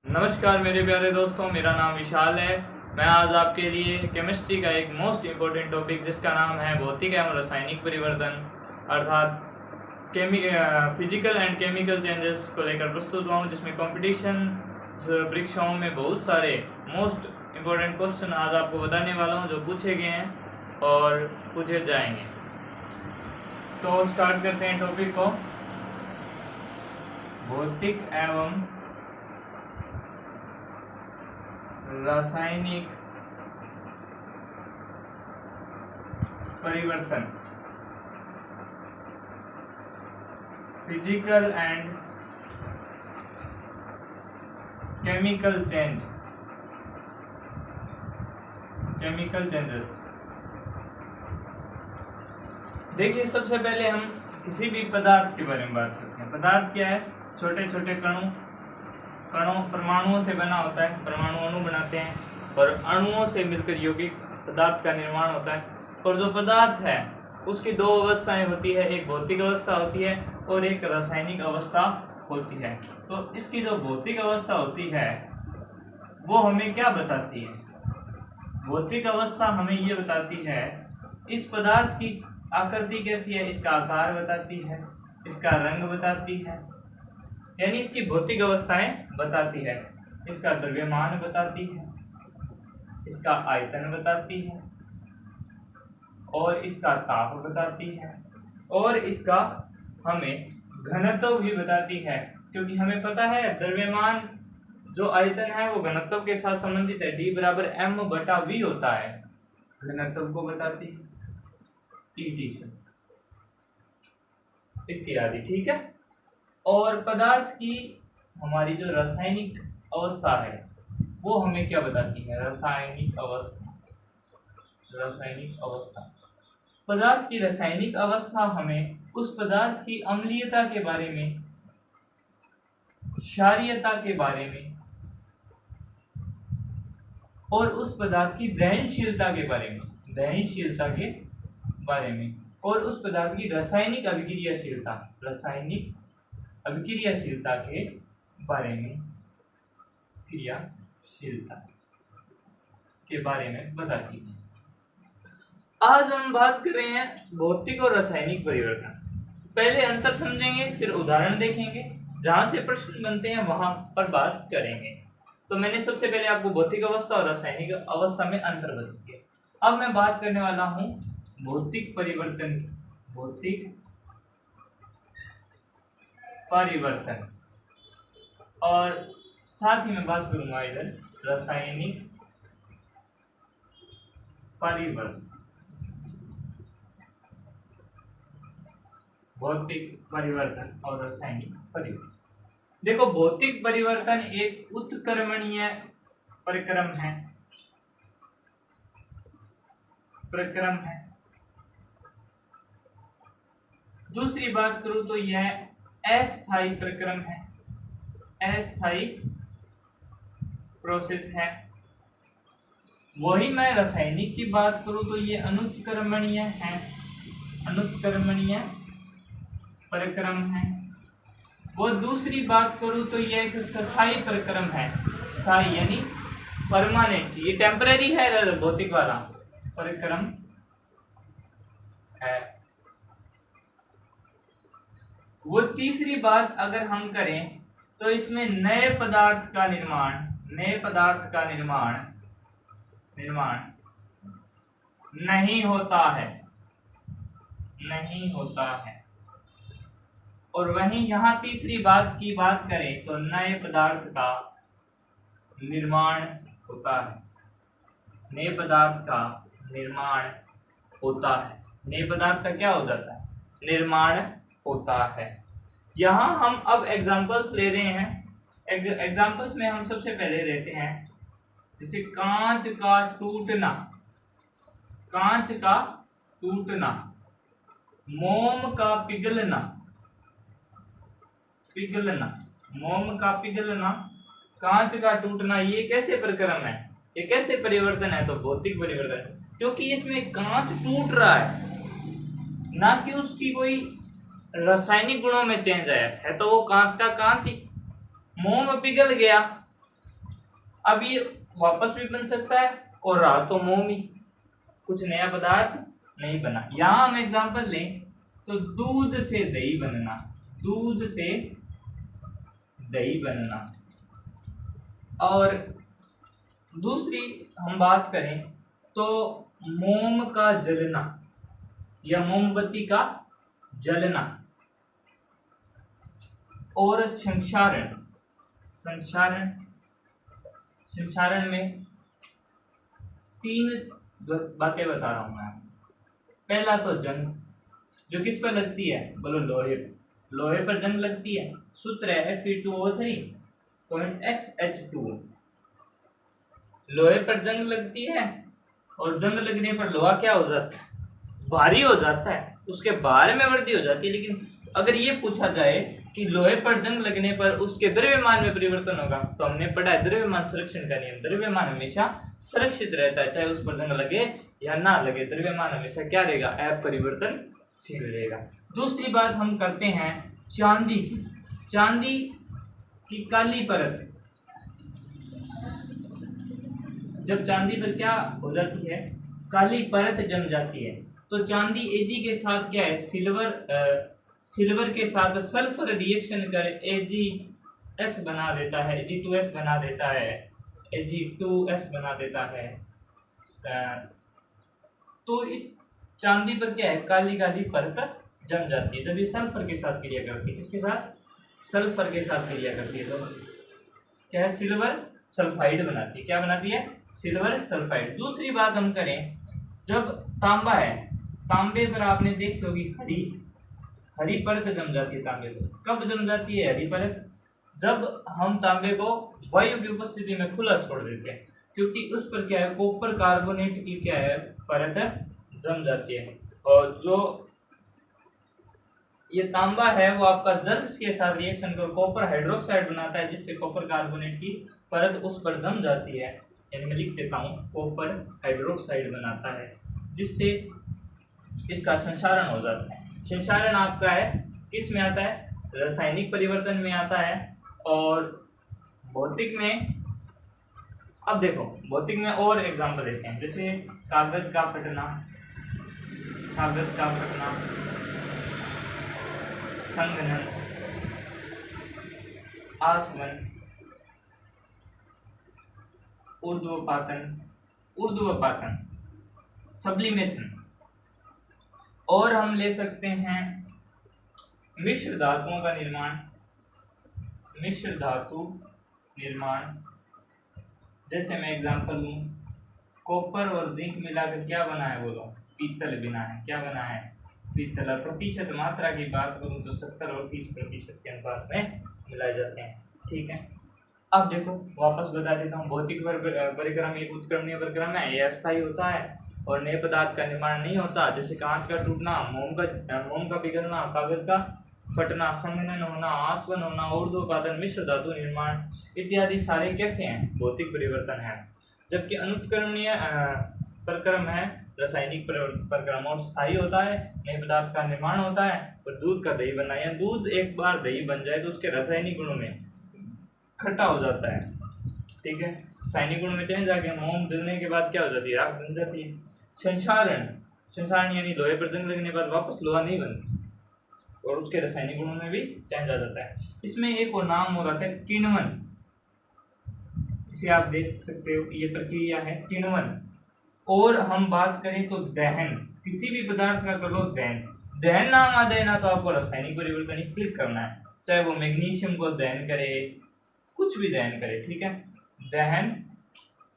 नमस्कार मेरे प्यारे दोस्तों, मेरा नाम विशाल है। मैं आज आपके लिए केमिस्ट्री का एक मोस्ट इम्पोर्टेंट टॉपिक जिसका नाम है भौतिक एवं रासायनिक परिवर्तन अर्थात फिजिकल एंड केमिकल चेंजेस को लेकर प्रस्तुत हुआ हूँ, जिसमें कंपटीशन परीक्षाओं में बहुत सारे मोस्ट इम्पोर्टेंट क्वेश्चन आज आपको बताने वाला हूँ जो पूछे गए हैं और पूछे जाएंगे। तो स्टार्ट करते हैं टॉपिक को। भौतिक एवं रासायनिक परिवर्तन, फिजिकल एंड केमिकल चेंजेस। देखिए, सबसे पहले हम किसी भी पदार्थ के बारे में बात करते हैं। पदार्थ क्या है? छोटे छोटे कणों परमाणुओं से बना होता है। परमाणु अणु बनाते हैं और अणुओं से मिलकर यौगिक पदार्थ का निर्माण होता है। और जो पदार्थ है उसकी दो अवस्थाएं होती है, एक भौतिक अवस्था होती है और एक रासायनिक अवस्था होती है। तो इसकी जो भौतिक अवस्था होती है वो हमें क्या बताती है? भौतिक अवस्था हमें ये बताती है इस पदार्थ की आकृति कैसी है, इसका आकार बताती है, इसका रंग बताती है, यानी इसकी भौतिक अवस्थाएं बताती है। इसका द्रव्यमान बताती है, इसका आयतन बताती है और इसका ताप बताती है और इसका हमें घनत्व भी बताती है, क्योंकि हमें पता है द्रव्यमान जो आयतन है वो घनत्व के साथ संबंधित है। D बराबर m/v होता है, घनत्व को बताती है, T से इत्यादि। ठीक है। और पदार्थ की हमारी जो रासायनिक अवस्था है वो हमें क्या बताती है? रासायनिक अवस्था। पदार्थ की रासायनिक अवस्था हमें उस पदार्थ की अम्लीयता के बारे में, क्षारीयता के बारे में और उस पदार्थ की दहनशीलता के बारे में और उस पदार्थ की रासायनिक अभिक्रियाशीलता के बारे में बताती है। आज हम बात कर रहे हैं भौतिक और रासायनिक परिवर्तन। पहले अंतर समझेंगे, फिर उदाहरण देखेंगे, जहां से प्रश्न बनते हैं वहां पर बात करेंगे। तो मैंने सबसे पहले आपको भौतिक अवस्था और रासायनिक अवस्था में अंतर बता दिया। अब मैं बात करने वाला हूं भौतिक परिवर्तन और साथ ही मैं बात करूंगा इधर रासायनिक परिवर्तन। भौतिक परिवर्तन और रासायनिक परिवर्तन। देखो, भौतिक परिवर्तन एक उत्क्रमणीय प्रक्रम है। दूसरी बात करूं तो यह अस्थायी प्रक्रम है, अस्थायी प्रोसेस है। वही मैं रासायनिक की बात करूं तो ये अनुत्क्रमणीय प्रक्रम है। वो दूसरी बात करूं तो ये एक स्थायी प्रक्रम है, स्थायी यानी परमानेंट। ये टेम्पररी है, भौतिक वाला प्रक्रम है। वो तीसरी बात अगर हम करें तो इसमें नए पदार्थ का निर्माण नहीं होता है। और वहीं यहाँ तीसरी बात की बात करें तो नए पदार्थ का निर्माण होता है। नए पदार्थ का क्या हो जाता है? निर्माण होता है। यहाँ हम अब एग्जांपल्स ले रहे हैं। एग्जांपल्स में हम सबसे पहले लेते हैं जैसे कांच का टूटना, मोम का पिघलना, कांच का टूटना। ये कैसे प्रक्रम है? ये कैसे परिवर्तन है? तो भौतिक परिवर्तन, क्योंकि इसमें कांच टूट रहा है, ना कि उसकी कोई रासायनिक गुणों में चेंज आया है। तो वो कांच का कांच ही। मोम पिघल गया अब ये वापस भी बन सकता है और रहा तो मोम ही, कुछ नया पदार्थ नहीं बना। यहां हम एग्जांपल लें तो दूध से दही बनना, दूध से दही बनना। और दूसरी हम बात करें तो मोम का जलना या मोमबत्ती का जलना। और संक्षारण, संक्षारण, संक्षारण में 3 बातें बता रहा हूं मैं। पहला तो जंग, जो किस पर लगती है, बोलो लोहे, लोहे पर जंग लगती है। सूत्र है Fe2O3.XH2। लोहे पर जंग लगती है और जंग लगने पर लोहा क्या हो जाता है, भारी हो जाता है, उसके भार में वृद्धि हो जाती है। लेकिन अगर ये पूछा जाए कि लोहे पर जंग लगने पर उसके द्रव्यमान में परिवर्तन होगा, तो हमने पढ़ा है द्रव्यमान संरक्षण का नियम, द्रव्यमान हमेशा सुरक्षित रहता है, चाहे उस पर जंग लगे या ना लगे, द्रव्यमान हमेशा क्या रहेगा, अपरिवर्तनशील रहेगा। दूसरी बात हम करते हैं चांदी की, चांदी की काली परत, जब चांदी पर क्या हो जाती है, काली परत जम जाती है, तो चांदी Ag के साथ क्या है, सिल्वर के साथ सल्फर रिएक्शन कर Ag2S बना देता है, Ag2S बना देता है, Ag2S बना देता है। तो इस चांदी पर क्या है, काली काली परत जम जाती है जब ये सल्फर के साथ क्रिया करती है। किसके साथ, सल्फर के साथ क्रिया करती है, तो क्या है, सिल्वर सल्फाइड बनाती है। क्या बनाती है, सिल्वर सल्फाइड। दूसरी बात हम करें, जब तांबा है, तांबे पर आपने देखी होगी हरी परत जम जाती है तांबे पर। कब जम जाती है हरी परत, जब हम तांबे को वायु की उपस्थिति में खुला छोड़ देते हैं, क्योंकि उस पर क्या है, कॉपर कार्बोनेट की क्या है, परत जम जाती है। और जो ये तांबा है वो आपका जल के साथ रिएक्शन कर कॉपर हाइड्रोक्साइड बनाता है, जिससे कॉपर कार्बोनेट की परत उस पर जम जाती है। मैं लिख देता हूँ, कॉपर हाइड्रोक्साइड बनाता है, जिससे इसका संक्षारण हो जाता है। संक्षारण आपका है किस में आता है, रासायनिक परिवर्तन में आता है। और भौतिक में, अब देखो भौतिक में और एग्जांपल देते हैं, जैसे कागज का फटना, कागज का फटना, संघनन, आसवन, ऊर्ध्वपातन, ऊर्ध्वपातन, सब्लिमेशन। और हम ले सकते हैं मिश्र धातुओं का निर्माण, मिश्र धातु निर्माण। जैसे मैं एग्जांपल लूं, कॉपर और जिंक मिलाकर क्या बना है, बोलो, पीतल बना है। क्या बना है, पीतल। प्रतिशत मात्रा की बात करूं तो 70 और 30% के अनुपात में मिलाए जाते हैं। ठीक है, अब देखो वापस बता देता हूँ, भौतिक परिक्रम एक उत्क्रमणीय परिक्रम है, यह अस्थायी होता है और नए पदार्थ का निर्माण नहीं होता। जैसे कांच का टूटना, मोम का पिघलना, कागज का फटना, संघनन होना, आसवन होना, ऊर्ध्वपातन, मिश्र धातु निर्माण इत्यादि सारे कैसे हैं, भौतिक परिवर्तन है। जबकि अनुत्क्रमणीय परिक्रम है रासायनिक परिक्रम, और स्थायी होता है, नए पदार्थ का निर्माण होता है। और दूध का दही बनना, या दूध एक बार दही बन जाए तो उसके रासायनिक गुणों में खट्टा हो जाता है। ठीक है, रासायनिक गुण में चेंज आ गया, मोम जलने के बाद क्या हो जाती है, राख बन जाती है। संक्षारण, संक्षारण यानी लोहे पर जंग लगने के बाद वापस लोहा नहीं बनती और उसके रासायनिक गुणों में भी चेंज आ जाता है। इसमें एक और नाम हो रहा है किण्वन, इसे आप देख सकते हो, ये प्रक्रिया है किण्वन। और हम बात करें तो दहन, किसी भी पदार्थ का कर लो दहन, दहन नाम आ जाए ना तो आपको रासायनिक परिवर्तन ही क्लिक करना है, चाहे वो मैग्नीशियम को दहन करे, कुछ भी दहन करे। ठीक है, दहन।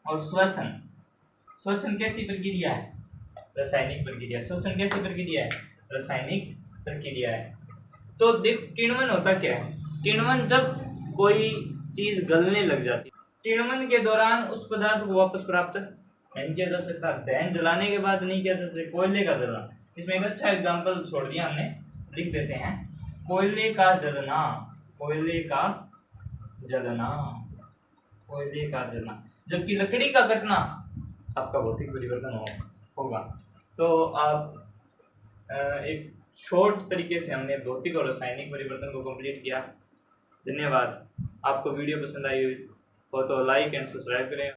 और श्वसन, श्वसन कैसी प्रक्रिया है, रासायनिक प्रक्रिया। श्वसन कैसी प्रक्रिया है, रासायनिक प्रक्रिया है। तो देख किण्वन होता क्या है, किण्वन जब कोई चीज गलने लग जाती है, किण्वन के दौरान उस पदार्थ को वापस प्राप्त नहीं किया जा सकता। दहन जलाने के बाद नहीं किया जा सकता। कोयले का जलना, इसमें एक अच्छा एग्जांपल छोड़ दिया हमने, लिख देते हैं, कोयले का जलना, कोयले का जलना, कोयले का जलना। जबकि लकड़ी का कटना आपका भौतिक परिवर्तन होगा। तो आप एक शॉर्ट तरीके से हमने भौतिक और रासायनिक परिवर्तन को कंप्लीट किया। धन्यवाद। आपको वीडियो पसंद आई हुई हो तो लाइक एंड सब्सक्राइब करें।